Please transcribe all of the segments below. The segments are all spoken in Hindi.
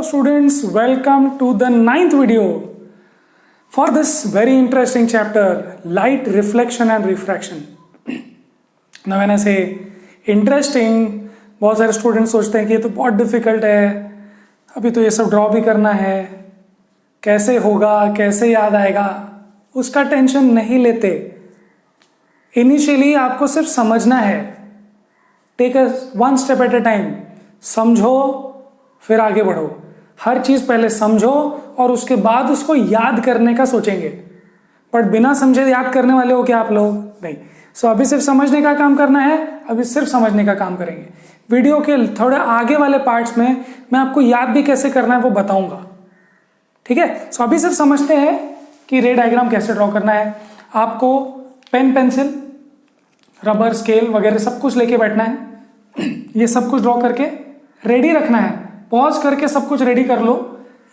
students, welcome to the 9th video for this very interesting chapter, light reflection and refraction. Now when I say interesting, बहुत सारे स्टूडेंट्स सोचते हैं कि ये तो बहुत डिफिकल्ट है, अभी तो ये सब ड्रॉ भी करना है, कैसे होगा, कैसे याद आएगा, उसका टेंशन नहीं लेते. इनिशियली आपको सिर्फ समझना है. Take a one step at a time. समझो फिर आगे बढ़ो. हर चीज पहले समझो और उसके बाद उसको याद करने का सोचेंगे. बट बिना समझे याद करने वाले हो क्या आप लोग? नहीं. सो अभी सिर्फ समझने का काम करना है. अभी सिर्फ समझने का काम करेंगे. वीडियो के थोड़े आगे वाले पार्ट्स में मैं आपको याद भी कैसे करना है वो बताऊंगा. ठीक है. सो अभी सिर्फ समझते हैं कि रे डायग्राम कैसे ड्रॉ करना है. आपको पेन, पेंसिल, रबर, स्केल वगैरह सब कुछ लेके बैठना है. ये सब कुछ ड्रॉ करके रेडी रखना है. पॉज करके सब कुछ रेडी कर लो.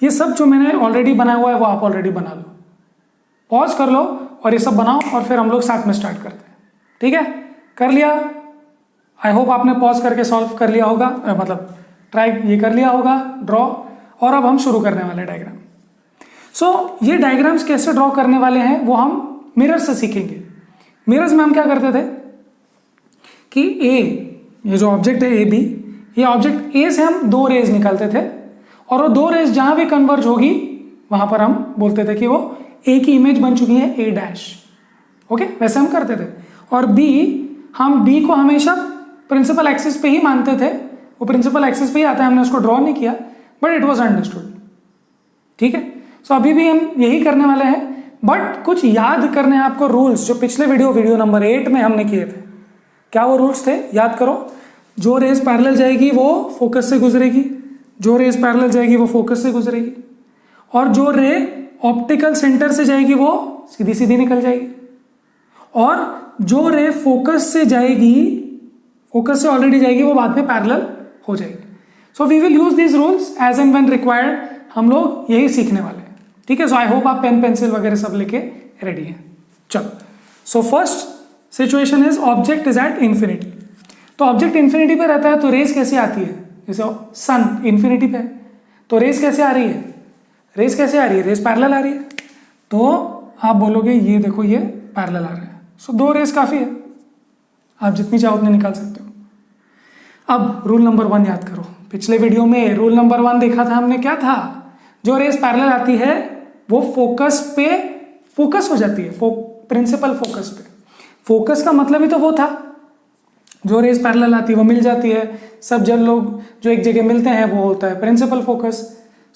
ये सब जो मैंने ऑलरेडी बनाया हुआ है वो आप ऑलरेडी बना लो. पॉज कर लो और ये सब बनाओ और फिर हम लोग साथ में स्टार्ट करते हैं. ठीक है. कर लिया. आई होप आपने पॉज करके सॉल्व कर लिया होगा, मतलब ट्राई ये कर लिया होगा ड्रॉ. और अब हम शुरू करने वाले डायग्राम. सो ये डायग्राम्स कैसे ड्रॉ करने वाले हैं वो हम मिरर से सीखेंगे. मिरर्स में हम क्या करते थे कि ये जो ऑब्जेक्ट है ए बी, ये ऑब्जेक्ट ए से हम दो रेज निकालते थे और वो दो रेज जहां भी कन्वर्ज होगी वहां पर हम बोलते थे कि वो ए की इमेज बन चुकी है, ए डैश. ओके, वैसे हम करते थे. और बी, हम बी को हमेशा प्रिंसिपल एक्सिस पे ही मानते थे. वो प्रिंसिपल एक्सिस पे ही आता है, हमने उसको ड्रॉ नहीं किया, बट इट वॉज अंडरस्टूड. ठीक है. सो अभी भी हम यही करने वाले हैं, बट कुछ याद करने हैं आपको रूल्स जो पिछले वीडियो नंबर 8 में हमने किए थे. क्या वो रूल्स थे? याद करो. जो रेज पैरेलल जाएगी वो फोकस से गुजरेगी, जो रेज पैरेलल जाएगी वो फोकस से गुजरेगी, और जो रे ऑप्टिकल सेंटर से जाएगी वो सीधी सीधी निकल जाएगी, और जो रे फोकस से जाएगी, फोकस से ऑलरेडी जाएगी, वो बाद में पैरेलल हो जाएगी. So we will use these rules as and when required. हम लोग यही सीखने वाले हैं. ठीक है. सो आई होप आप पेन, पेंसिल वगैरह सब लेके रेडी हैं. चलो. So first situation is object is at infinity. तो ऑब्जेक्ट इंफिनिटी पे रहता है तो रेस कैसे आती है? जैसे सन इंफिनिटी पे है तो रेस कैसे आ रही है? रेस कैसे आ रही है? रेस पैरेलल आ रही है. तो आप बोलोगे ये देखो ये पैरेलल आ रहा है. सो दो रेस काफी है, आप जितनी चाहो उतनी निकाल सकते हो. अब रूल नंबर 1 याद करो. पिछले वीडियो में रूल नंबर 1 देखा था हमने. क्या था? जो रेस पैरेलल आती है वो फोकस पे फोकस हो जाती है, प्रिंसिपल फोकस पे. फोकस का मतलब ही तो वो था. जो रेस पैरेलल आती है वो मिल जाती है. सब जब लोग जो एक जगह मिलते हैं वो होता है प्रिंसिपल फोकस.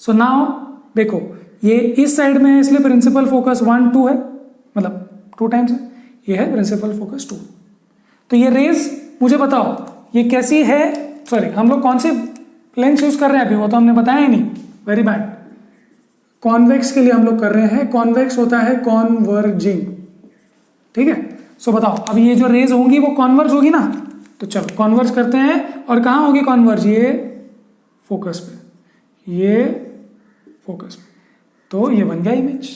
सो नाउ देखो, ये इस साइड में है इसलिए प्रिंसिपल फोकस 1 2 है, मतलब 2 टाइम्स है. ये है प्रिंसिपल फोकस 2. तो ये रेस मुझे बताओ ये कैसी है? सॉरी, हम लोग कौन सी लेंस यूज कर रहे हैं अभी वो तो हमने बताया ही नहीं. Very bad. कॉन्वेक्स के लिए हम लोग कर रहे हैं. कॉन्वेक्स होता है कॉन्वर्जिंग. ठीक है. सो बताओ अब ये जो रेज होंगी वो कॉन्वर्ज होगी ना. तो चलो कॉन्वर्ज करते हैं. और कहाँ होगी कॉन्वर्ज? ये फोकस पे, ये फोकस पे. तो ये बन गया इमेज.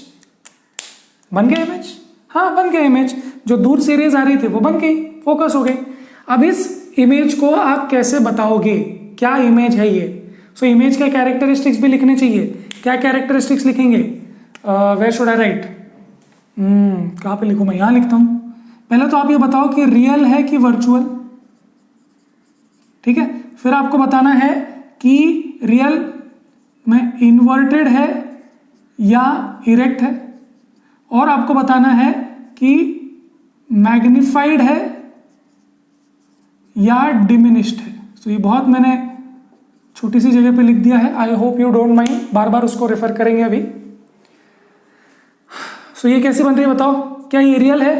बन गया इमेज. हाँ बन गया इमेज. जो दूर से रेज आ रही थी वो बन गई, फोकस हो गई. अब इस इमेज को आप कैसे बताओगे क्या इमेज है ये? सो इमेज के कैरेक्टरिस्टिक्स भी लिखने चाहिए. क्या कैरेक्टरिस्टिक्स लिखेंगे? Where should I write? कहाँ पे लिखूं मैं? यहाँ लिखता हूं. पहले तो आप ये बताओ कि रियल है कि वर्चुअल. ठीक है. फिर आपको बताना है कि रियल में इन्वर्टेड है या इरेक्ट है, और आपको बताना है कि मैग्निफाइड है या डिमिनिश्ड है. तो ये बहुत मैंने छोटी सी जगह पे लिख दिया है. I hope you don't mind. बार बार उसको रेफर करेंगे अभी. सो ये कैसे बन रही है बताओ? क्या ये रियल है?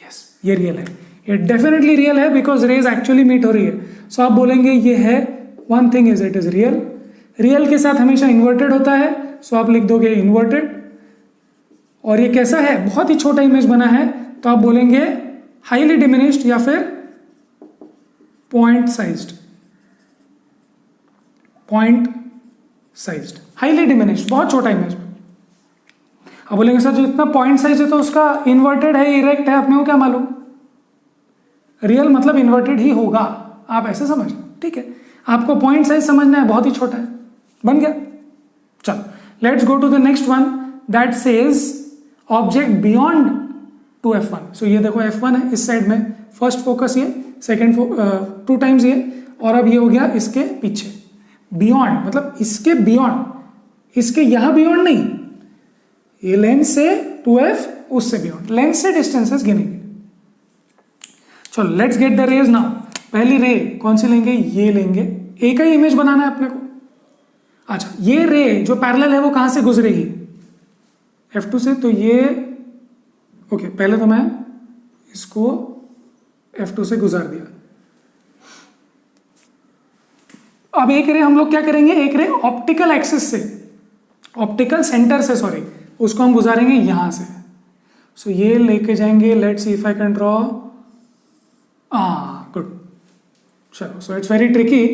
यस, ये रियल है. ये डेफिनेटली रियल है बिकॉज रेज एक्चुअली मीट हो रही है. सो आप बोलेंगे ये है, one thing is it is real. Real के साथ हमेशा इन्वर्टेड होता है, सो आप लिख दोगे इन्वर्टेड. और ये कैसा है? बहुत ही छोटा इमेज बना है, तो आप बोलेंगे हाईली डिमिनिश्ड या फिर point sized. Point sized, highly diminished, बहुत छोटा इमेज. आप बोलेंगे सर जो इतना पॉइंट साइज है तो उसका इन्वर्टेड है, इरेक्ट है, अपने को क्या मालूम? रियल मतलब इन्वर्टेड ही होगा, आप ऐसे समझ. ठीक है. आपको पॉइंट साइज समझना है, बहुत ही छोटा है. बन गया. Let's go to the next one that says object beyond 2f1. So ये देखो f1 है इस साइड में, फर्स्ट फोकस ये, सेकेंड 2 टाइम्स ये, और अब ये हो गया इसके पीछे. बियॉन्ड मतलब इसके बियॉन्ड, इसके यहां बियॉन्ड नहीं, ये लेंस से 2f, उससे बियॉन्ड, लेंस से डिस्टेंसेस गिनेंगे. चलो let's get the rays now. पहली रे कौन सी लेंगे, ये लेंगे. एक ही इमेज बनाना है अपने को. अच्छा, ये रे जो पैरेलल है वो कहां से गुजरेगी, f2 से. तो ये ओके, पहले तो मैं इसको f2 से गुजार दिया. अब एक रे हम लोग क्या करेंगे, एक रे ऑप्टिकल एक्सिस से, ऑप्टिकल सेंटर से सॉरी, उसको हम गुजारेंगे यहां से. सो ये लेके जाएंगे. Let's see if I can draw. Good. चलो, so it's very tricky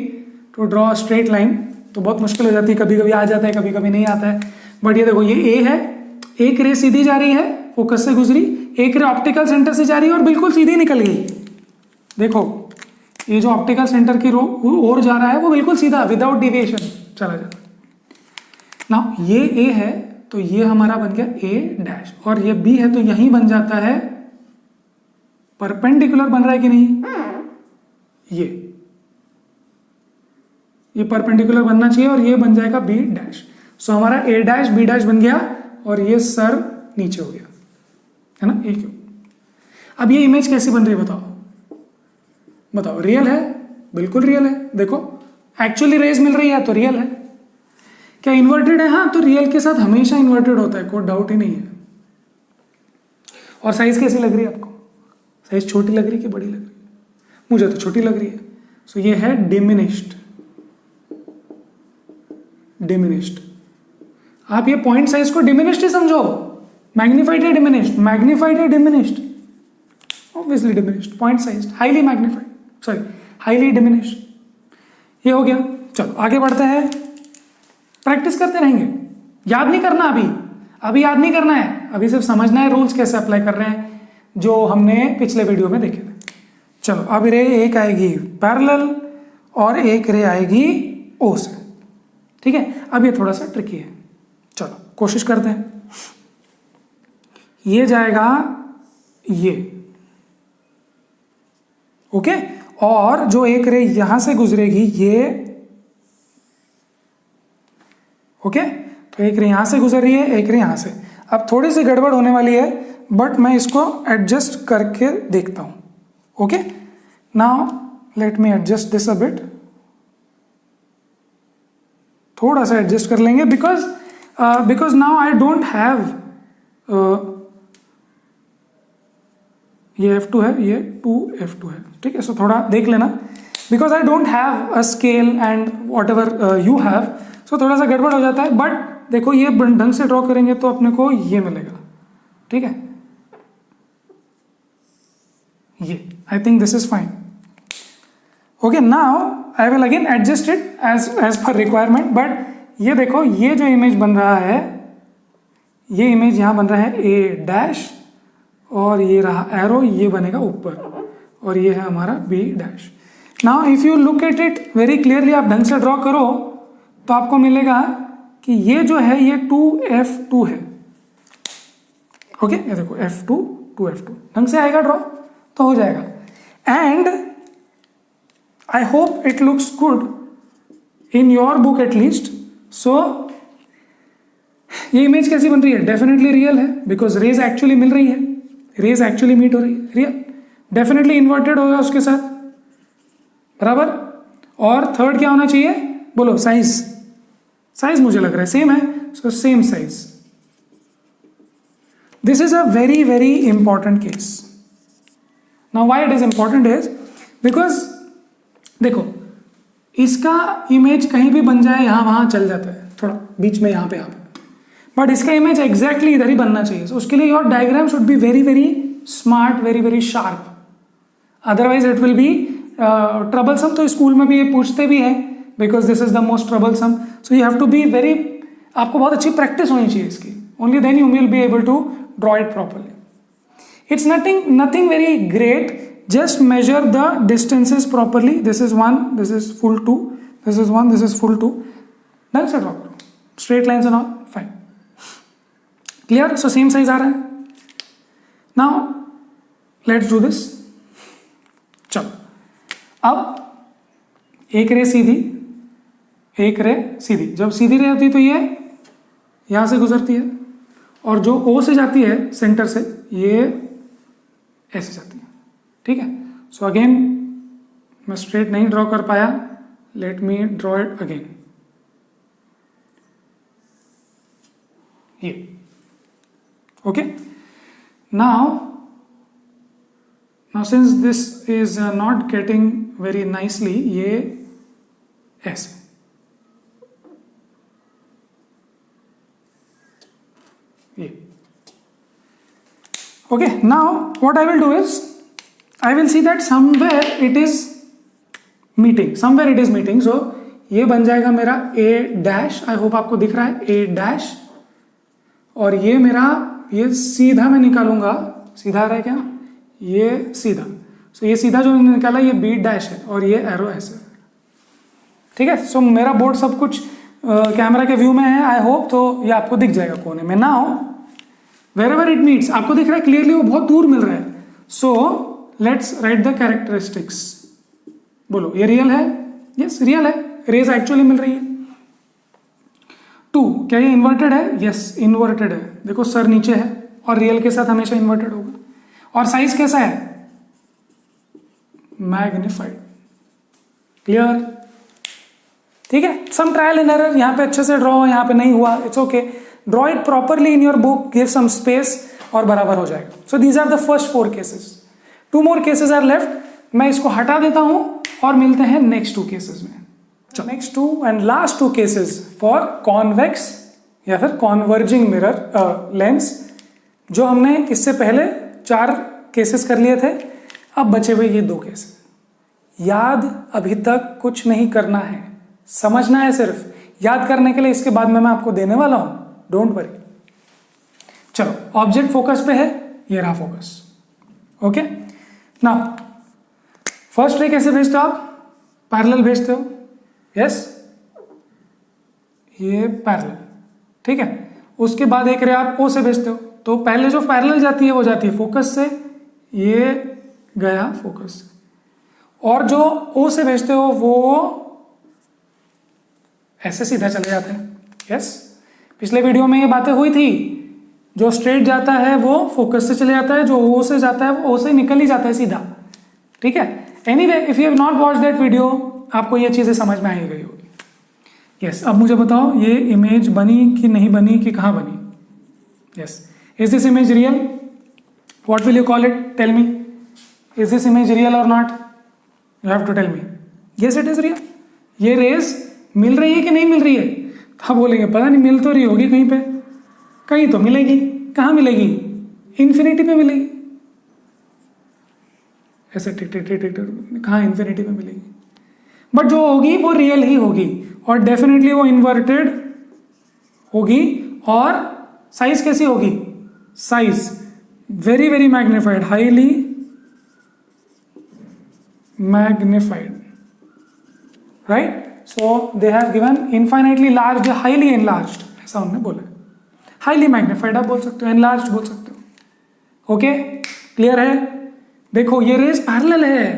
to draw a straight line. तो बहुत मुश्किल हो जाती है, कभी कभी आ जाता है, कभी कभी नहीं आता है. बट ये देखो, ये ए है, एक रे सीधी जा रही है, फोकस से गुजरी, एक रे ऑप्टिकल सेंटर से जा रही है और बिल्कुल सीधी निकल गई. देखो, ये जो ऑप्टिकल सेंटर की ओर जा रहा है वो बिल्कुल सीधा, विदाउट डिविएशन चला जाता है. नाउ ये ए है तो ये हमारा बन गया ए डैश, और ये बी है तो यही बन जाता है, परपेंडिकुलर बन रहा है कि नहीं, ये परपेंडिकुलर बनना चाहिए और ये बन जाएगा बी डैश. सो हमारा ए डैश बी डैश बन गया और ये सर नीचे हो गया, है ना. एक. अब ये इमेज कैसी बन रही है बताओ, बताओ. रियल है, बिल्कुल रियल है. देखो, एक्चुअली रेज मिल रही है तो रियल है. क्या इन्वर्टेड है, हाँ, तो रियल के साथ हमेशा इन्वर्टेड होता है, कोई डाउट ही नहीं है. और साइज कैसी लग रही है आपको, साइज छोटी लग रही है कि बड़ी लग रही है, मुझे तो छोटी लग रही है. सो ये है डिमिनिश्ड. डिमिनिश्ड, आप ये पॉइंट साइज को डिमिनिश्ड ही समझो. मैग्निफाइड है डिमिनिश्ड, मैग्निफाइड है diminished, obviously diminished. Point size highly magnified, sorry highly diminished. ये हो गया. चलो आगे बढ़ते हैं, प्रैक्टिस करते रहेंगे. याद नहीं करना अभी याद नहीं करना है, अभी सिर्फ समझना है रूल्स कैसे अप्लाई कर रहे हैं जो हमने पिछले वीडियो में देखे थे. चलो, अब रे एक आएगी पैरेलल और एक रे आएगी ओ से. ठीक है, अब ये थोड़ा सा ट्रिकी है. चलो कोशिश करते हैं. ये जाएगा ये, ओके, और जो एक रे यहां से गुजरेगी ये, ओके. तो एक रे यहां से गुजर रही है, एक रे यहां से. अब थोड़ी सी गड़बड़ होने वाली है बट मैं इसको एडजस्ट करके देखता हूं. Okay, now let me adjust this a bit. थोड़ा सा एडजस्ट कर लेंगे because now I don't have, ये F2 है, ये 2F2 है. ठीक है, सो थोड़ा देख लेना because I don't have a scale and whatever you have. So थोड़ा सा गड़बड़ हो जाता है. बट देखो, ये ढंग से ड्रॉ करेंगे तो अपने को ये मिलेगा. ठीक है, ये I think this is fine. Okay, now I will again adjust it as per requirement. But ये देखो, ये जो इमेज बन रहा है, ये इमेज यहां बन रहा है ए डैश, और ये रहा एरो, ये बनेगा ऊपर, और ये है हमारा B dash. Now if you look at it very clearly, आप ढंग से ड्रॉ करो तो आपको मिलेगा कि ये जो है ये 2F2 है. ओके, ये देखो F2 2F2, ढंग से आएगा ड्रॉ तो हो जाएगा. And I hope it looks good in your book at least. So ये इमेज कैसी बन रही है, डेफिनेटली रियल है बिकॉज रेज एक्चुअली मिल रही है, रेज एक्चुअली मीट हो रही है, रियल. डेफिनेटली इन्वर्टेड होगा उसके साथ, बराबर. और थर्ड क्या होना चाहिए, बोलो, साइज. साइज मुझे लग रहा है सेम है, सो same size. This is a very very important case. Now why it is important is because देखो, इसका इमेज कहीं भी बन जाए, यहां वहां चल जाता है, थोड़ा बीच में यहाँ पे, बट इसका इमेज एग्जैक्टली इधर ही बनना चाहिए. So, उसके लिए your diagram should be very very smart, very very sharp, otherwise it will be troublesome. तो स्कूल में भी ये पूछते भी हैं because this is the most troublesome. So you have to be very, आपको बहुत अच्छी प्रैक्टिस होनी चाहिए इसकी. Only then you will be able to draw it properly. It's nothing very great, just measure the distances properly. This is 1, this is full 2, this is 1, this is full 2. ढंग से ड्रॉ करो. Straight lines and all, fine, clear. So same size आ रहा है. Now let's do this. चलो, अब एक रे सीधी, एक रे सीधी. जब सीधी रे होती है तो ये यहां से गुजरती है, और जो ओ से जाती है सेंटर से, ये ऐसे जाती है. ठीक है. सो अगेन मैं स्ट्रेट नहीं ड्रॉ कर पाया, let me draw it again. ये okay. now since this is not getting very nicely, ये ऐसे, ये okay. Now what I will do is I will see that somewhere it is meeting. So ये बन जाएगा मेरा a डैश. आई होप आपको दिख रहा है a डैश. और ये मेरा, ये सीधा मैं निकालूंगा, सीधा आ रहा है क्या, ये सीधा. सो ये सीधा जो मैंने निकाला ये बी डैश है, और ये एरो ऐसे. ठीक है. सो मेरा बोर्ड सब कुछ कैमरा के व्यू में है, आई होप. तो ये आपको दिख जाएगा कोने में. नाउ वेरेवर इट मीट्स, आपको दिख रहा है क्लियरली, वो बहुत दूर मिल रहा है. So let's write the characteristics. बोलो, ये रियल है? यस, रियल है. रेज एक्चुअली मिल रही है. 2, क्या ये इन्वर्टेड है? यस, इन्वर्टेड है. देखो सर नीचे है, और रियल के साथ हमेशा इन्वर्टेड होगा. और साइज कैसा है? मैग्निफाइड. क्लियर? ठीक है. सम ट्रायल एंड एरर, यहां पे अच्छे से ड्रॉ, यहां पे नहीं हुआ, it's okay. Draw it properly in your book, give some space, और बराबर हो जाएगा. So these are the first 4 cases. 2 more cases are left. मैं इसको हटा देता हूं और मिलते हैं नेक्स्ट 2 केसेस में. Next 2 and last 2 cases for convex या फिर कॉन्वर्जिंग मिरर लेंस, जो हमने इससे पहले 4 केसेस कर लिए थे. अब बचे हुए ये 2 केसेस. याद अभी तक कुछ नहीं करना है, समझना है सिर्फ. याद करने के लिए इसके बाद में मैं आपको देने वाला हूं, डोंट वरी. चलो, ऑब्जेक्ट फोकस पे है, ये रहा focus. Okay. Now first ray कैसे भेजते हो आप? पैरेलल भेजते हो. यस, ये पैरेलल. ठीक है. उसके बाद एक रे आप ओ से भेजते हो. तो पहले जो पैरेलल जाती है वो जाती है फोकस से, ये गया फोकस से. और जो ओ से भेजते हो वो ऐसे सीधा चले जाते हैं. यस, पिछले वीडियो में ये बातें हुई थी. जो स्ट्रेट जाता है वो फोकस से चले जाता है, जो ओ से जाता है वो ओ से निकल ही जाता है सीधा. ठीक है. Anyway, if you have not watch that video, आपको ये चीजें समझ में आ ही गई होगी. यस, अब मुझे बताओ ये इमेज बनी कि नहीं बनी, कि कहाँ बनी? Yes. Is this image real? What will you call it? Tell me. Is this image real और not? You have to tell me. Yes, it is real. ये रेज मिल रही है कि नहीं मिल रही है? आप बोलेंगे पता नहीं, मिल तो रही होगी कहीं पे. कहीं तो मिलेगी. कहाँ मिलेगी? इन्फिनिटी पे मिलेगी. ऐसे टिक टिक टिक टिक टिक, कहाँ इन्फिनिटी पे मिलेगी? बट जो होगी वो रियल ही होगी, और डेफिनेटली वो इन्वर्टेड होगी. और साइज कैसी होगी? Size very very magnified, highly magnified. Right. So they have given infinitely large, highly enlarged, ऐसा उन्होंने बोला. हाईली मैग्निफाइड आप बोल सकते हो, एनलार्ज्ड बोल सकते हो. ओके, क्लियर है? देखो ये रेज पैरेलल है.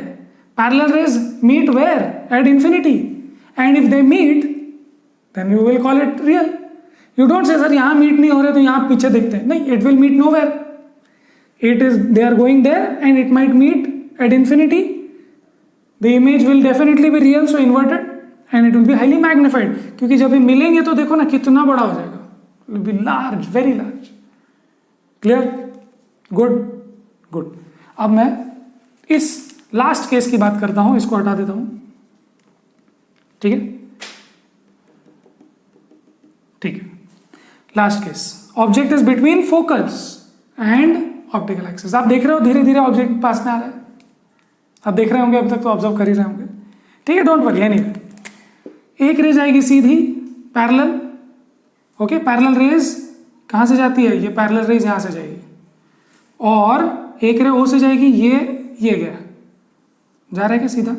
Parallel rays meet where? At infinity. And if they meet then you will call it real. You don't say sir यहां मीट नहीं हो रहे तो यहां पीछे दिखते हैं. नहीं, it will meet nowhere. It is, they are going there and it might meet at infinity. The image will definitely be real, so inverted, and it will be highly magnified. क्योंकि जब ये मिलेंगे तो देखो ना कितना बड़ा हो जाएगा. It will be large, very large. Clear? Good, good. अब मैं इस लास्ट केस की बात करता हूं, इसको हटा देता हूं. ठीक है, ठीक है. Last case, object is between focus and optical axis. आप देख रहे हो धीरे धीरे ऑब्जेक्ट पास में आ रहा है. आप देख रहे होंगे, अब तक तो ऑब्जर्व कर ही रहे होंगे. ठीक है, डोंट वरी. एनीवे, एक रे जाएगी सीधी पैरेलल. ओके, पैरेलल रेज कहां से जाती है? ये पैरेलल रेज यहां से जाएगी, और एक रे ओ से जाएगी. ये गया, जा रहा है क्या सीधा?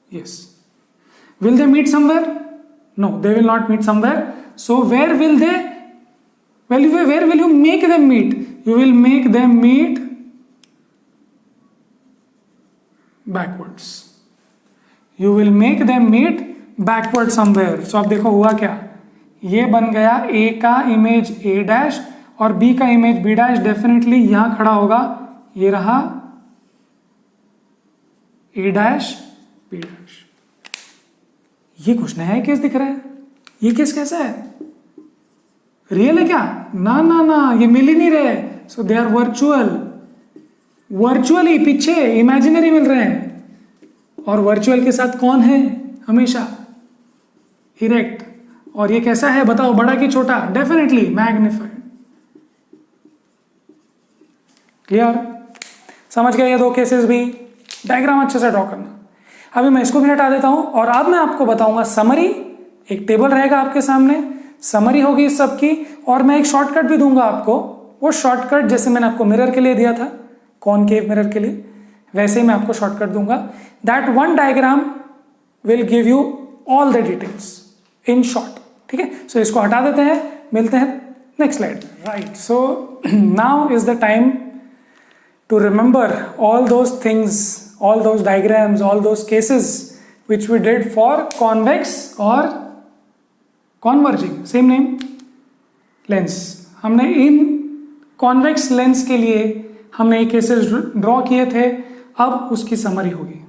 Yes. Will they meet somewhere? No, they will not meet somewhere. So where will they, where will you make them meet? You will make them meet backwards. You will make them meet backward somewhere. So अब देखो हुआ क्या, ये बन गया A का इमेज A डैश और B का इमेज B डैश, डेफिनेटली यहां खड़ा होगा, ये रहा A डैश B डैश। ये कुछ नया केस दिख रहा है, ये केस कैसा है, रियल है क्या? ना ना ना, ये मिल ही नहीं रहे। सो दे आर वर्चुअल, वर्चुअली पीछे इमेजिनरी मिल रहे हैं। और वर्चुअल के साथ कौन है हमेशा? इरेक्ट। और ये कैसा है बताओ, बड़ा कि छोटा? Definitely magnified. क्लियर? समझ गए ये दो केसेस भी? डायग्राम अच्छे से ड्रॉ करना। अभी मैं इसको भी हटा देता हूं और अब मैं आपको बताऊंगा समरी। एक टेबल रहेगा आपके सामने, समरी होगी इस सब की, और मैं एक शॉर्टकट भी दूंगा आपको। वो शॉर्टकट जैसे मैंने आपको मिरर के लिए दिया था, कॉनकेव मिरर के लिए, वैसे ही मैं आपको शॉर्टकट दूंगा। That one diagram will give you all the details in short. ठीक है, सो इसको हटा देते हैं, मिलते हैं next slide. Right, so now is the time to remember all those things, all those diagrams, all those cases which we did for convex or converging, same name, lens। हमने इन convex lens के लिए हमने ये cases ड्रॉ किए थे, अब उसकी समरी होगी।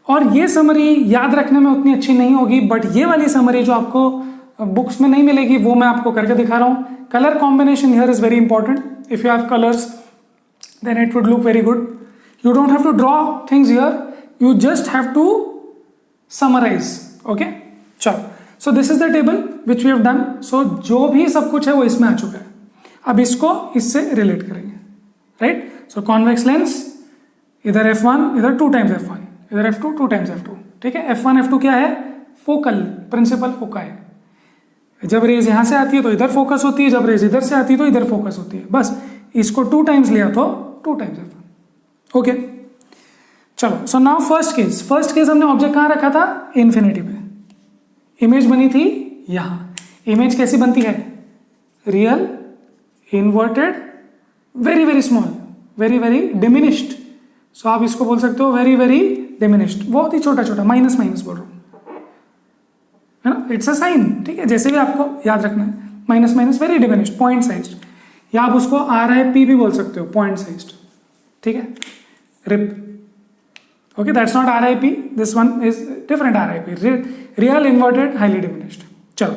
और ये समरी याद रखने में उतनी अच्छी नहीं होगी, बट ये वाली समरी जो आपको बुक्स में नहीं मिलेगी वो मैं आपको करके दिखा रहा हूँ। Colour combination here is very important. If you have colours then it would look very good. You don't have to draw things here, you just have to summarize. Okay, चलो, so this is the table which we have done. So जो भी सब कुछ है वो इसमें आ चुका है, अब इसको इससे रिलेट करेंगे। राइट, सो कॉन्वेक्स लेंस, इधर f1, इधर 2 times f1, इधर f2, 2 times f2। ठीक है, f1 f2 क्या है? फोकल, प्रिंसिपल फोका है। जब रेज यहां से आती है तो इधर फोकस होती है, जब रेज इधर से आती है तो इधर फोकस होती है। बस इसको 2 times लिया तो 2 times f1। ओके, चलो, सो नाउ फर्स्ट केस हमने ऑब्जेक्ट कहां रखा था? इन्फिनिटी पे। इमेज बनी थी यहां। इमेज कैसी बनती है? Real, inverted, very very small, very very diminished. So आप इसको बोल सकते हो वेरी वेरी डिमिनिश्ड, बहुत ही छोटा छोटा, माइनस माइनस बोल रहा हूं, है ना? It's a sign. ठीक है, जैसे भी आपको याद रखना है, minus minus, very diminished, point sized, या आप उसको RIP भी बोल सकते हो, पॉइंट साइज्ड। ठीक है, RIP। Okay, that's not RIP, this one is different RIP, real inverted highly diminished। चलो,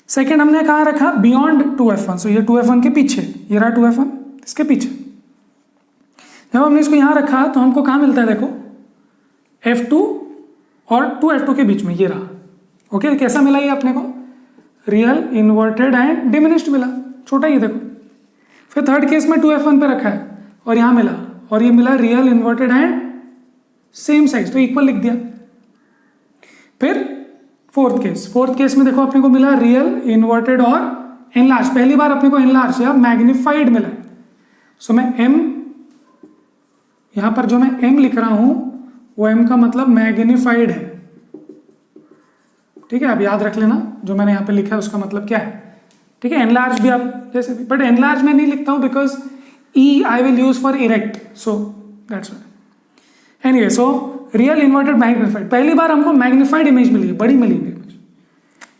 सेकेंड हमने कहाँ रखा? Beyond 2f1। सो ये 2f1 के पीछे, ये रहा 2f1 इसके पीछे। जब हमने इसको यहाँ रखा तो हमको कहाँ मिलता है? देखो, f2 और 2f2 के बीच में ये रहा। ओके, कैसा मिला ये अपने को? रियल, इन्वर्टेड एंड डिमिनिश्ड मिला, छोटा ही। देखो, फिर थर्ड केस में 2f1 पे रखा है और यहाँ मिला, और ये मिला real, inverted and same size, तो इक्वल लिख दिया। फिर फोर्थ केस में देखो अपने को मिला रियल, इन्वर्टेड और एनलार्ज। पहली बार अपने को एनलार्ज या मैग्निफाइड मिला है। सो मैं m, यहां पर जो मैं m लिख रहा हूं वो m का मतलब मैग्निफाइड है। ठीक है, आप याद रख लेना जो मैंने यहां पे लिखा है उसका मतलब क्या है। ठीक है, एनलार्ज भी आप जैसे भी, बट एनलार्ज मैं नहीं लिखता हूं because E I will use for erect, so that's why. Anyway, so real inverted magnified, पहली बार हमको मैग्निफाइड इमेज मिली है, बड़ी मिली इमेज।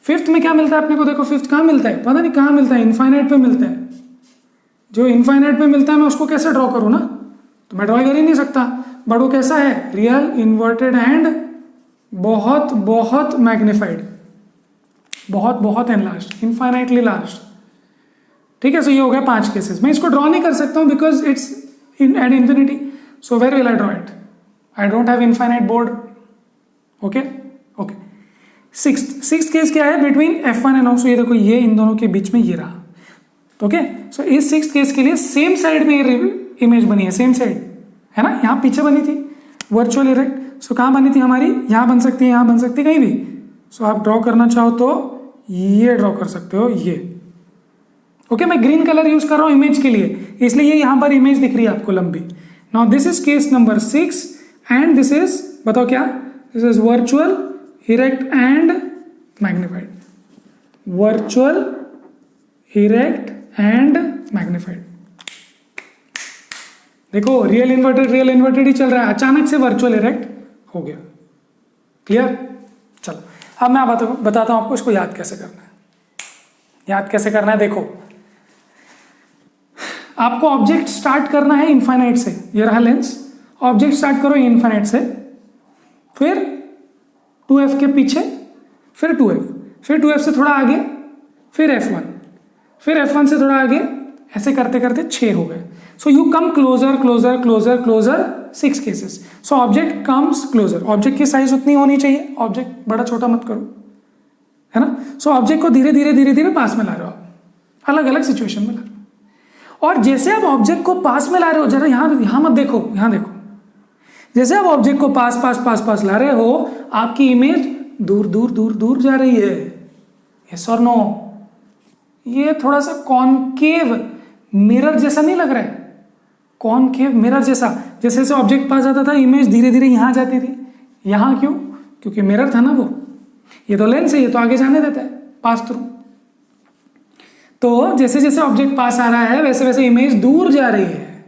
फिफ्थ में क्या मिलता है अपने को? देखो, फिफ्थ कहाँ मिलता है? पता नहीं कहाँ मिलता है, इनफाइनाइट पे मिलता है। जो इनफाइनाइट पे मिलता है मैं उसको कैसे ड्रॉ करूँ ना, तो मैं ड्रॉ कर ही नहीं सकता। बट वो कैसा है? रियल, इन्वर्टेड एंड बहुत बहुत मैग्निफाइड, बहुत बहुत एनलार्ज, इनफाइनाइटली लार्ज। ठीक है, सो ये हो गया 5 केसेस। मैं इसको ड्रॉ नहीं कर सकता हूं because it's at infinity. So where will I draw it? I don't have infinite board. Okay, sixth case क्या है? Between f1 and off. ये देखो, ये इन दोनों के बीच में ये रहा। ओके, सो इस सिक्स्थ केस के लिए सेम साइड में इमेज बनी है, सेम साइड है ना, यहाँ पीछे बनी थी वर्चुअल इरेक्ट। सो कहाँ बनी थी हमारी? यहाँ बन सकती है, यहाँ बन सकती है, कहीं भी। सो आप ड्रॉ करना चाहो तो ये ड्रॉ कर सकते हो, ये। ओके, मैं ग्रीन कलर यूज कर रहा हूं इमेज के लिए, इसलिए ये यहां पर इमेज दिख रही है आपको लंबी। Now this is case number 6 and this is, बताओ क्या? This is virtual, erect and magnified, virtual, erect and magnified. देखो रियल इन्वर्टेड ही चल रहा है, अचानक से वर्चुअल इरेक्ट हो गया। क्लियर? चलो अब मैं बताता हूं आपको इसको याद कैसे करना है। याद कैसे करना है, देखो आपको ऑब्जेक्ट स्टार्ट करना है इनफाइनाइट से। ये रहा लेंस, ऑब्जेक्ट स्टार्ट करो इनफाइनाइट से, फिर 2f के पीछे, फिर 2f, फिर 2f से थोड़ा आगे, फिर f1, फिर f1 से थोड़ा आगे, ऐसे करते करते 6 हो गए। So you come closer closer closer closer, 6 cases. So object comes closer. Object की साइज उतनी होनी चाहिए, ऑब्जेक्ट बड़ा छोटा मत करो, है ना। सो ऑब्जेक्ट को धीरे धीरे धीरे धीरे पास में ला रहे हो आप, अलग अलग सिचुएशन में ला रहे हो। और जैसे आप ऑब्जेक्ट को पास में ला रहे हो, जरा यहां मत देखो, यहां देखो, जैसे आप ऑब्जेक्ट को पास पास पास पास ला रहे हो, आपकी इमेज दूर दूर दूर दूर जा रही है। यस और नो? ये थोड़ा सा कॉनकेव मिरर जैसा नहीं लग रहा है? कॉनकेव मिरर जैसा, जैसे जैसे ऑब्जेक्ट पास आता था इमेज धीरे धीरे यहां जाती थी। यहां क्यों? क्योंकि मिरर था ना वो। ये तो लेंस है, ये तो आगे जाने देता है पास थ्रू। तो जैसे जैसे ऑब्जेक्ट पास आ रहा है वैसे वैसे इमेज दूर जा रही है,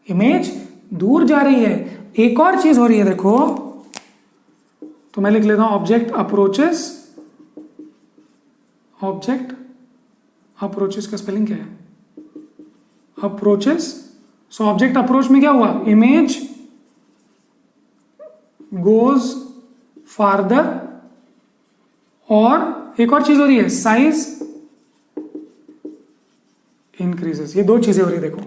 इमेज दूर जा रही है। एक और चीज हो रही है, देखो, तो मैं लिख लेता हूं ऑब्जेक्ट अप्रोचेस। ऑब्जेक्ट अप्रोचेस का स्पेलिंग क्या है? अप्रोचेस। सो ऑब्जेक्ट अप्रोच में क्या हुआ? इमेज गोज फार्दर, और एक और चीज हो रही है, साइज इंक्रीजेस। ये दो चीजें हो रही है। देखो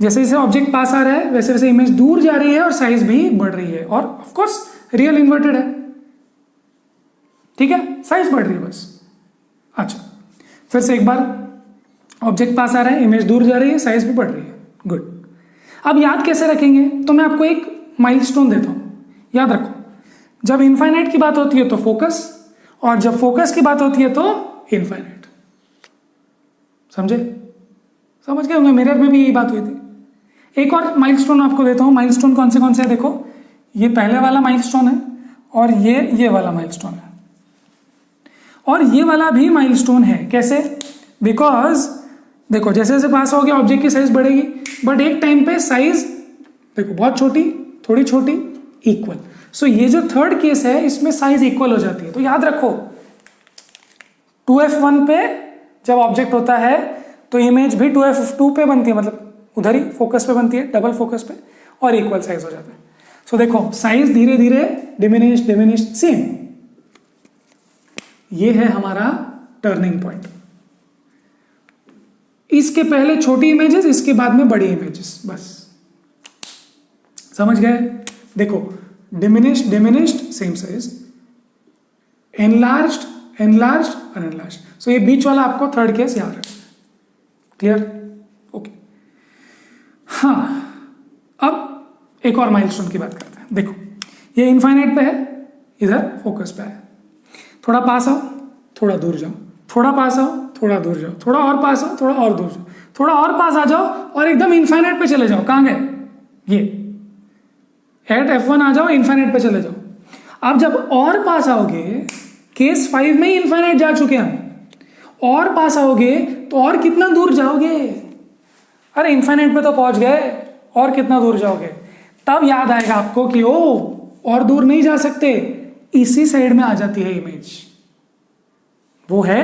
जैसे जैसे ऑब्जेक्ट पास आ रहा है वैसे वैसे इमेज दूर जा रही है और साइज भी बढ़ रही है, और ऑफ कोर्स रियल इन्वर्टेड है, ठीक है, साइज बढ़ रही है बस। अच्छा, फिर से एक बार, ऑब्जेक्ट पास आ रहा है, इमेज दूर जा रही है, साइज भी बढ़ रही है। गुड। अब याद कैसे रखेंगे? तो मैं आपको एक माइलस्टोन देता हूं, याद रखो। जब इनफाइनाइट की बात होती है तो फोकस, और जब फोकस की बात होती है तो इनफाइनाइट। समझे? समझ गए होंगे, मिरर में भी यही बात हुई थी। एक और माइलस्टोन आपको देता हूं। माइलस्टोन कौन से हैं? देखो, ये पहले वाला माइलस्टोन है, और ये वाला माइलस्टोन है, और ये वाला भी माइलस्टोन है। कैसे? बिकॉज देखो जैसे जैसे पास हो गया ऑब्जेक्ट की साइज बढ़ेगी, बट एक टाइम पे साइज देखो बहुत छोटी, थोड़ी छोटी, इक्वल। सो ये जो थर्ड केस है इसमें साइज इक्वल हो जाती है। तो याद रखो 2f1 पे जब ऑब्जेक्ट होता है तो इमेज भी 2f2 पे बनती है, मतलब उधर ही फोकस पे बनती है, डबल फोकस पे, और इक्वल साइज हो जाता है। सो देखो साइज धीरे धीरे डिमिनिश सेम। ये है हमारा टर्निंग पॉइंट। इसके पहले छोटी इमेजेस, इसके बाद में बड़ी इमेजेस, बस। समझ गए? देखो डिमिनिश्ड सेम साइज, एनलार्ज्ड अनएनलार्ज्ड। सो ये बीच वाला आपको थर्ड केस याद रखना। क्लियर? ओके। हाँ, अब एक और माइलस्टोन की बात करते हैं। देखो ये इनफाइनाइट पे है, इधर फोकस पे है। थोड़ा पास आओ, थोड़ा दूर जाओ, थोड़ा पास आओ, थोड़ा दूर जाओ, थोड़ा और पास आओ, थोड़ा और दूर जाओ, थोड़ा और पास आ जाओ, और एकदम इनफाइनाइट पे चले जाओ। कहां गए? ये एट f1 आ जाओ, इनफाइनाइट पे चले जाओ। अब जब और पास आओगे, केस 5 में ही इनफाइनाइट जा चुके हैं हम, और पास आओगे तो और कितना दूर जाओगे? अरे इनफाइनाइट पे तो पहुंच गए, और कितना दूर जाओगे? तब याद आएगा आपको कि ओ और दूर नहीं जा सकते, इसी साइड में आ जाती है इमेज। वो है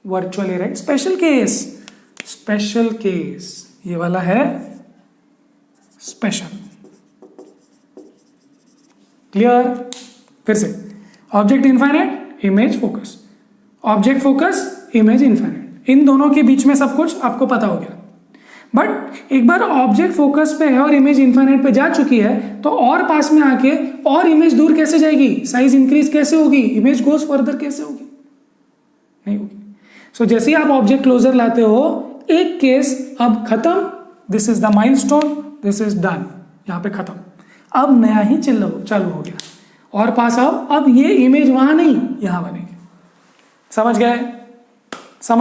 वर्चुअल इरेक्ट स्पेशल केस। ये वाला है स्पेशल। क्लियर? फिर से, object infinite, image focus, object focus, image infinite. इन दोनों के बीच में सब कुछ आपको पता हो गया। बट एक बार ऑब्जेक्ट फोकस पे है और इमेज इनफाइनाइट पे जा चुकी है, तो और पास में आके और इमेज दूर कैसे जाएगी? साइज इंक्रीज कैसे होगी? इमेज गोज फर्दर कैसे होगी? नहीं होगी। सो जैसे ही आप ऑब्जेक्ट क्लोजर लाते हो, एक केस अब खत्म, this is the milestone, this is done, यहां पे खत्म। अब नया ही चालू हो गया, और पास आओ, अब ये इमेज वहां नहीं यहां बनेगी। समझ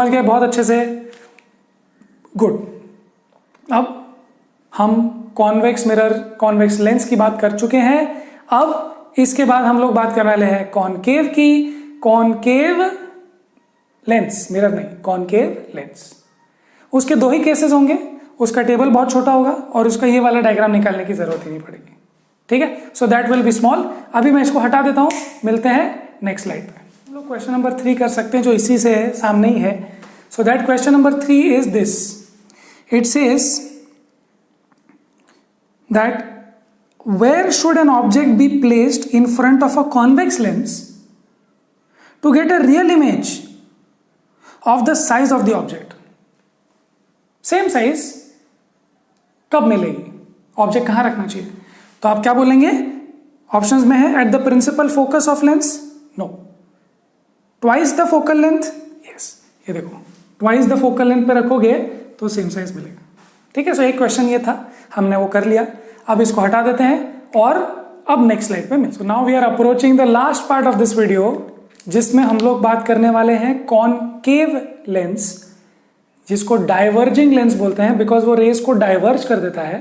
गए? बहुत अच्छे से। गुड। अब हम कॉन्वेक्स मिरर, कॉन्वेक्स लेंस की बात कर चुके हैं। अब इसके बाद हम लोग बात करने वाले हैं कॉनकेव की। कॉनकेव लेंस, मिरर नहीं, कॉनकेव लेंस। उसके दो ही केसेस होंगे, उसका टेबल बहुत छोटा होगा और उसका ये वाला डायग्राम निकालने की जरूरत ही नहीं पड़ेगी, ठीक है। So that will be small. अभी मैं इसको हटा देता हूं, मिलते हैं नेक्स्ट स्लाइड पे। हम लोग क्वेश्चन नंबर 3 कर सकते हैं जो इसी से है, सामने ही है। So that question number 3 is this, it says that where should an object be placed in front of a convex lens to get a real image of the size of the object? Same size कब मिलेगी, ऑब्जेक्ट कहां रखना चाहिए? तो आप क्या बोलेंगे? ऑप्शंस में है at the principal focus of lens, no. Twice the focal length, yes. ये देखो, ट्वाइस द फोकल लेंथ पे रखोगे तो सेम साइज मिलेगा, ठीक है। सो एक क्वेश्चन ये था, हमने वो कर लिया। अब इसको हटा देते हैं और अब नेक्स्ट स्लाइड पे मिलते हैं। So now we are approaching the last part of this video, जिसमें हम लोग बात करने वाले हैं कॉनकेव लेंस, जिसको डाइवर्जिंग लेंस बोलते हैं बिकॉज वो रेस को डाइवर्ज कर देता है।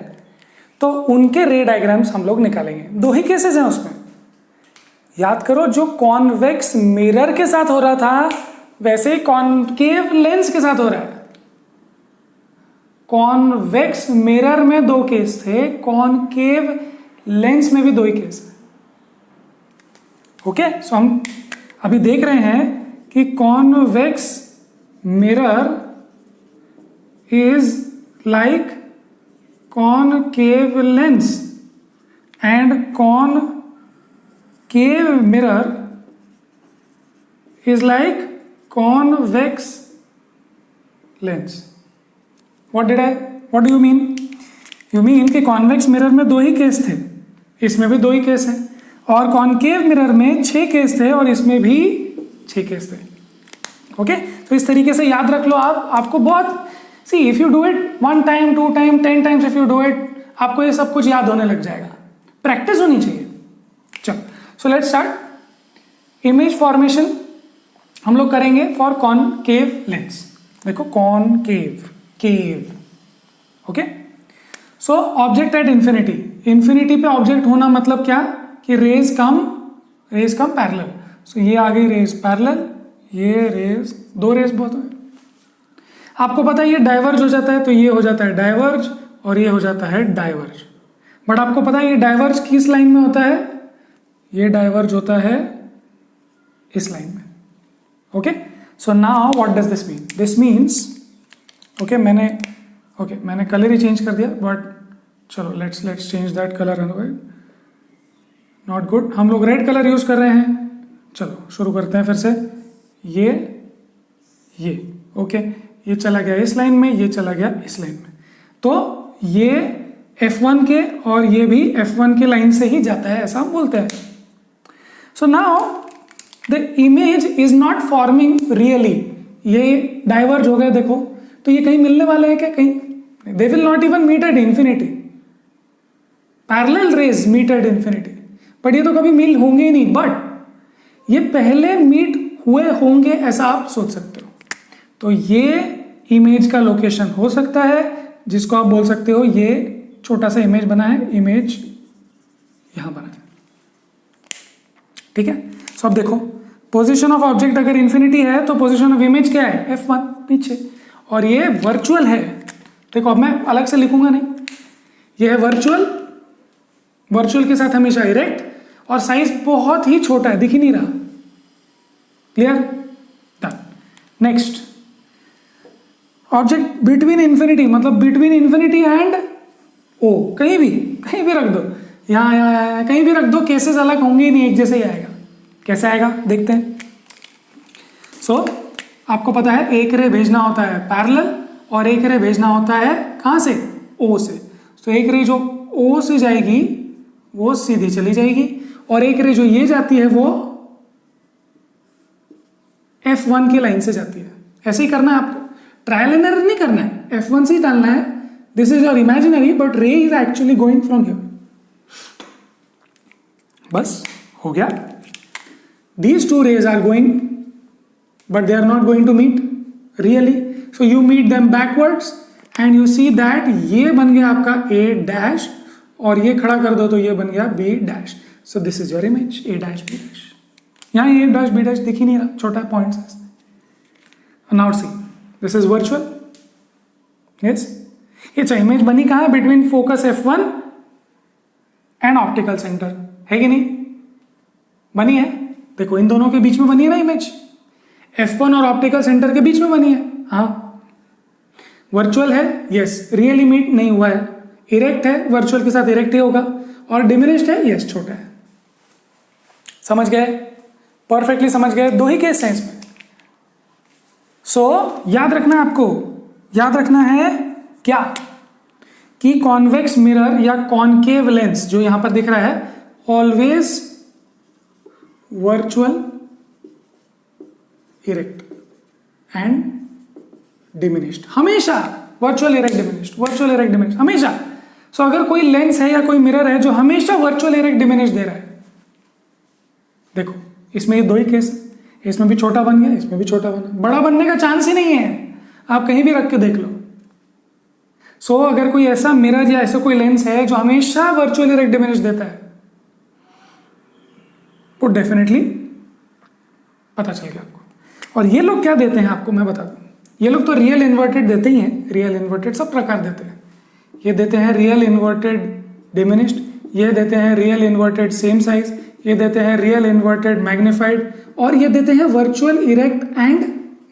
तो उनके रे डायग्राम्स हम लोग निकालेंगे। दो ही केसेस हैं उसमें, याद करो, जो कॉन्वेक्स मिरर के साथ हो रहा था वैसे ही कॉनकेव लेंस के साथ हो रहा है। कॉन्वेक्स मिरर में 2 केस थे, कॉनकेव लेंस में भी 2 ही केस है, ओके। सो हम अभी देख रहे हैं कि convex mirror is like concave lens and concave mirror is like convex lens. What do you mean? You mean कि कॉन्वेक्स मिरर में 2 ही केस थे, इसमें भी 2 ही केस है, और कॉनकेव मिरर में 6 केस थे और इसमें भी 6 केस थे, ओके। तो इस तरीके से याद रख लो आप, आपको बहुत see if you do it 1 time 2 time 10 times if you do it, आपको ये सब कुछ याद होने लग जाएगा। प्रैक्टिस होनी चाहिए। चलो, so let's start. Image formation हम लोग करेंगे फॉर कॉनकेव लेंस। देखो, concave cave, okay. So object at infinity, infinity पे ऑब्जेक्ट होना मतलब क्या कि रेज कम पैरेलल। सो ये आ गई रेज पैरेलल, ये रेज, 2 रेज बहुत है। आपको पता है ये डाइवर्ज हो जाता है, तो ये हो जाता है डाइवर्ज और ये हो जाता है डाइवर्ज। बट आपको पता है ये डाइवर्ज किस लाइन में होता है? ये डाइवर्ज होता है इस लाइन में, okay. So now what does this mean? This means, okay, मैंने कलर ही चेंज कर दिया, बट चलो let's change that colour. Not good, हम लोग रेड कलर यूज कर रहे हैं। चलो शुरू करते हैं फिर से। ये ओके, ये चला गया इस लाइन में, ये चला गया इस लाइन में, तो ये F1 के और ये भी F1 के लाइन से ही जाता है, ऐसा हम बोलते हैं। So now the image is not forming really, ये डाइवर्ज हो गए, देखो, तो ये कहीं मिलने वाले हैं क्या? कहीं they will not even meet at infinity. Parallel rays meet at infinity, but ये तो कभी मिल होंगे ही नहीं, बट ये पहले मीट हुए होंगे ऐसा आप सोच सकते हो। तो ये इमेज का लोकेशन हो सकता है, जिसको आप बोल सकते हो ये छोटा सा इमेज बना है, इमेज यहां बना है, ठीक है। सो अब देखो, पोजीशन ऑफ ऑब्जेक्ट अगर इंफिनिटी है तो पोजीशन ऑफ इमेज क्या है? F1 पीछे, और ये वर्चुअल है। देखो अब मैं अलग से लिखूंगा नहीं, ये है वर्चुअल, वर्चुअल के साथ हमेशा इरेक्ट, और साइज बहुत ही छोटा है, दिख ही नहीं रहा। Clear? Done. Next, object between infinity, मतलब बिटवीन इंफिनिटी एंड ओ, कहीं भी रख दो, यहाँ कहीं भी रख दो, केसेस अलग होंगे ही नहीं, एक जैसे ही आएगा। कैसे आएगा देखते हैं। सो आपको पता है एक रे भेजना होता है पैरेलल और एक रे भेजना होता है कहाँ से? ओ से। तो एक रे जो ओ से जाएगी वो सीधी चली जाएगी, और एक रे जो ये जाती है वो F1 की लाइन से जाती है। ऐसे ही करना है आपको, ट्रायल एंड एरर नहीं करना है, F1 से ही डालना है। This is your imaginary but ray is actually going from here. बस हो गया। These 2 rays are going, but they are not going to meet really. So you meet them backwards and you see that ये बन गया आपका A डैश, और ये खड़ा कर दो तो ये बन गया B dash. So this is your image A dash B dash. यहाँ A डैश B डैश दिख ही नहीं रहा, छोटा पॉइंट है. Now see this is virtual. Yes, ये इमेज बनी कहाँ है? Between focus F1 and optical centre, है कि नहीं? बनी है. देखो इन दोनों के बीच में बनी है ना इमेज, F1 और ऑप्टिकल सेंटर के बीच में बनी है. हाँ, वर्चुअल है. यस, रियल इमेज नहीं हुआ है. इरेक्ट है, वर्चुअल के साथ इरेक्ट ही होगा. और डिमिनिश्ड है, यस छोटा है. समझ गए? परफेक्टली समझ गए. दो ही केस हैं इसमें. सो याद रखना है आपको, याद रखना है क्या कि कॉन्वेक्स मिरर या कॉनकेव लेंस जो यहां पर दिख रहा है, always virtual, erect and diminished. हमेशा virtual erect diminished, virtual erect diminished, हमेशा. सो अगर कोई लेंस है या कोई मिरर है जो हमेशा वर्चुअल इरेक्ट डिमिनिश्ड दे रहा है, देखो इसमें ये दो ही केस है. इसमें भी छोटा बन गया, इसमें भी छोटा बना. बड़ा बनने का चांस ही नहीं है, आप कहीं भी रख के देख लो. सो अगर कोई ऐसा मिरर या ऐसा कोई लेंस है जो हमेशा वर्चुअल इरेक्ट डिमिनिश्ड देता है, तो डेफिनेटली पता चल गया आपको. और ये लोग क्या देते हैं आपको मैं बता दूं. ये लोग तो रियल इन्वर्टेड देते ही हैं. रियल इन्वर्टेड सब प्रकार देते हैं. ये देते हैं रियल इन्वर्टेड डिमिनिश्ड, ये देते हैं रियल इन्वर्टेड सेम साइज, ये देते हैं रियल इन्वर्टेड मैग्नीफाइड, और ये देते हैं वर्चुअल इरेक्ट एंड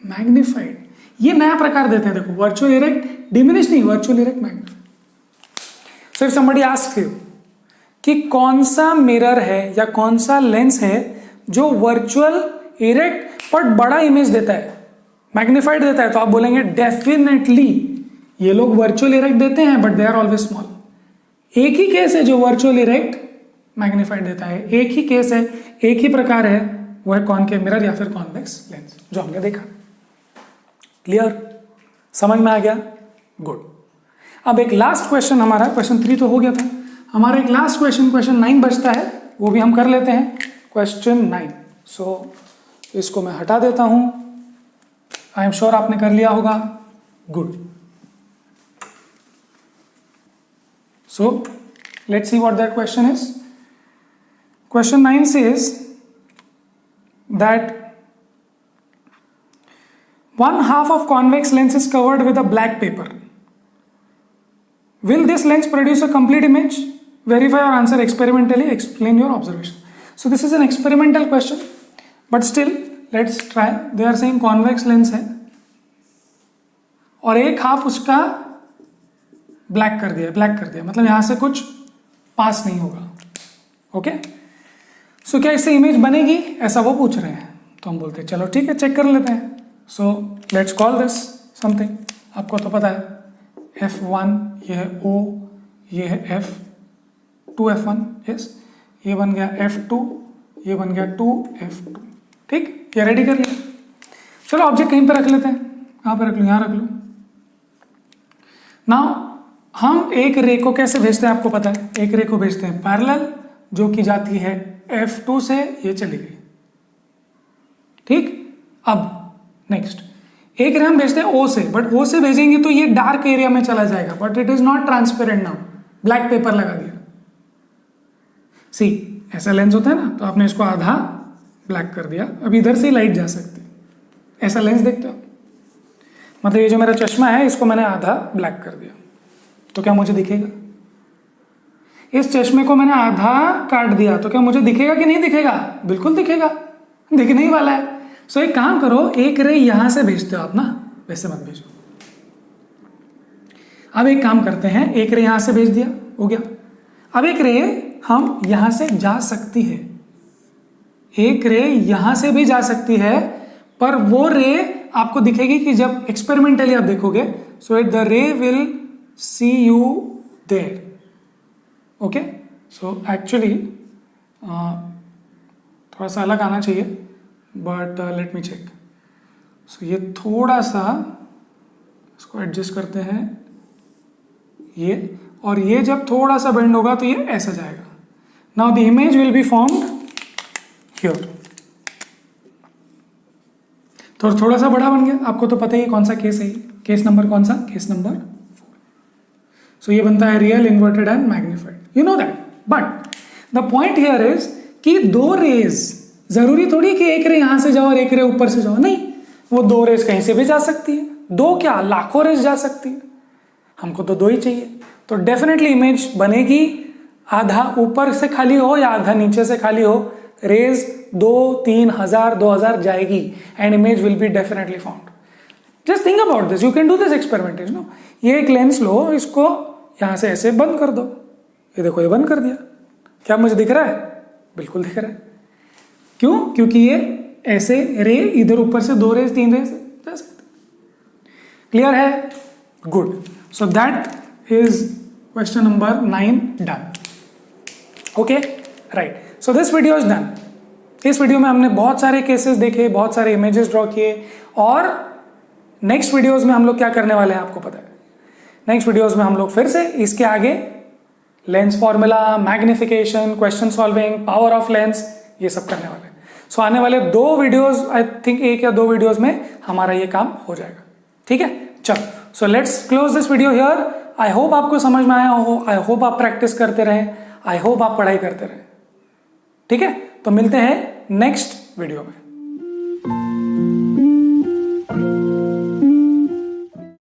मैग्नीफाइड. ये नया प्रकार देते हैं. देखो वर्चुअल इरेक्ट डिमिनिश्ड नहीं, virtual erect magnified. So if somebody asks you कि कौन सा मिरर है या कौन सा लेंस है जो वर्चुअल इरेक्ट पर बड़ा इमेज देता है, मैग्नीफाइड देता है, तो आप बोलेंगे डेफिनेटली ये लोग वर्चुअल इरेक्ट देते हैं, but they are always small. एक ही केस है जो वर्चुअल इरेक्ट मैग्नीफाइड देता है. एक ही केस है, एक ही प्रकार है, वो है कॉनकेव मिरर या फिर कॉन्वेक्स लेंस जो हमने देखा. क्लियर? समझ में आ गया? गुड. अब एक लास्ट क्वेश्चन हमारा, क्वेश्चन 3 तो हो गया था. हमारा एक लास्ट क्वेश्चन, क्वेश्चन 9 बचता है, वो भी हम कर लेते हैं. क्वेश्चन 9. सो इसको मैं हटा देता हूं. आई एम श्योर आपने कर लिया होगा. Good. So let's see what that question is. Question 9 says that one half of convex lens is covered with a black paper. Will this lens produce a complete image? Verify or answer experimentally. Explain your observation. So this is an experimental question, but still let's try. They are saying convex lens है और एक हाफ उसका ब्लैक कर दिया, ब्लैक कर दिया, मतलब यहां से कुछ पास नहीं होगा. ओके. सो क्या इससे इमेज बनेगी, ऐसा वो पूछ रहे हैं. तो हम बोलते हैं चलो ठीक है, चेक कर लेते हैं. So let's call this something. आपको तो पता है F1, ये है O, ये है F2 F1. यस, ये बन गया F2, ये बन गया 2 F2. ठीक, ये रेडी कर लिया. चलो ऑब्जेक्ट कहीं पर रख लेते हैं. कहाँ पर रख लूँ? यहाँ रख लूँ. नाउ हम एक रे को कैसे भेजते हैं आपको पता है. एक रे को भेजते हैं पैरेलल, जो की जाती है F2 से, ये चली गई. ठीक. अब नेक्स्ट एक रे हम भेजते हैं O से, बट O से भेजेंगे तो ये डार्क एरिया में चला जाएगा, but it is not transparent. Now black pepper लगा दिया. सी ऐसा लेंस होता है ना, तो आपने इसको आधा ब्लैक कर दिया. अब इधर से लाइट जा सकती है. ऐसा लेंस देखते हो, मतलब ये जो मेरा चश्मा है इसको मैंने आधा ब्लैक कर दिया, तो क्या मुझे दिखेगा? इस चश्मे को मैंने आधा काट दिया, तो क्या मुझे दिखेगा कि नहीं दिखेगा? बिल्कुल दिखेगा, दिखने ही वाला है. सो एक काम करो, एक रे यहां से भेजते हो आप ना, वैसे मत भेजो. अब एक काम करते हैं, एक रे यहां से भेज दिया, हो गया. अब एक रे हम यहां से जा सकती है, एक रे यहां से भी जा सकती है, पर वो रे आपको दिखेगी कि जब एक्सपेरिमेंटली आप देखोगे. So it the ray will see you there. Okay. So actually थोड़ा सा अलग आना चाहिए, but let me check. So ये थोड़ा सा इसको एडजस्ट करते हैं, ये, और ये जब थोड़ा सा बेंड होगा तो ये ऐसा जाएगा. Now the image will be formed here. तो थोड़ा सा बड़ा बन गया. आपको तो पता ही है कौन सा केस है. केस नंबर कौन सा? Case number 4. सो ये बनता है real inverted and magnified. You know that, but the point here is कि दो रेज, जरूरी थोड़ी कि एक रे यहां से जाओ और एक रे ऊपर से जाओ, नहीं, वो दो रेज कहीं से भी जा सकती है, दो क्या लाखों रेज जा सकती है, हमको तो दो ही चाहिए। तो डेफिनेटली इमेज बनेगी, आधा ऊपर से खाली हो या आधा नीचे से खाली हो, रेज 2-3,000 2,000 जाएगी and image will be definitely found. Just think about this, you can do this experimentation. No, ये एक लेंस लो, इसको यहां से ऐसे बंद कर दो, ये देखो ये बंद कर दिया, क्या मुझे दिख रहा है? बिल्कुल दिख रहा है। क्यों? क्योंकि ये ऐसे रे इधर ऊपर से 2 रेज 3 रेज जा सकते। क्लियर है? Good. So that is question number 9 done. Okay, right. So this video is done. इस वीडियो में हमने बहुत सारे केसेस देखे, बहुत सारे इमेजेस ड्रॉ किए, और नेक्स्ट वीडियोस में हम लोग क्या करने वाले हैं आपको पता है। नेक्स्ट वीडियोस में हम लोग फिर से इसके आगे lens formula, magnification, question solving, power of lens, ये सब करने वाले हैं। सो आने वाले 2 वीडियोस, आई थिंक 1 या 2 वीडियोस में हमारा ये काम हो जाएगा। ठीक है, चलो, so let's close this video here. I hope आपको समझ में आया हो, आई होप आप प्रैक्टिस करते रहे, आई होप आप पढ़ाई करते रहे। ठीक है, तो मिलते हैं नेक्स्ट वीडियो में।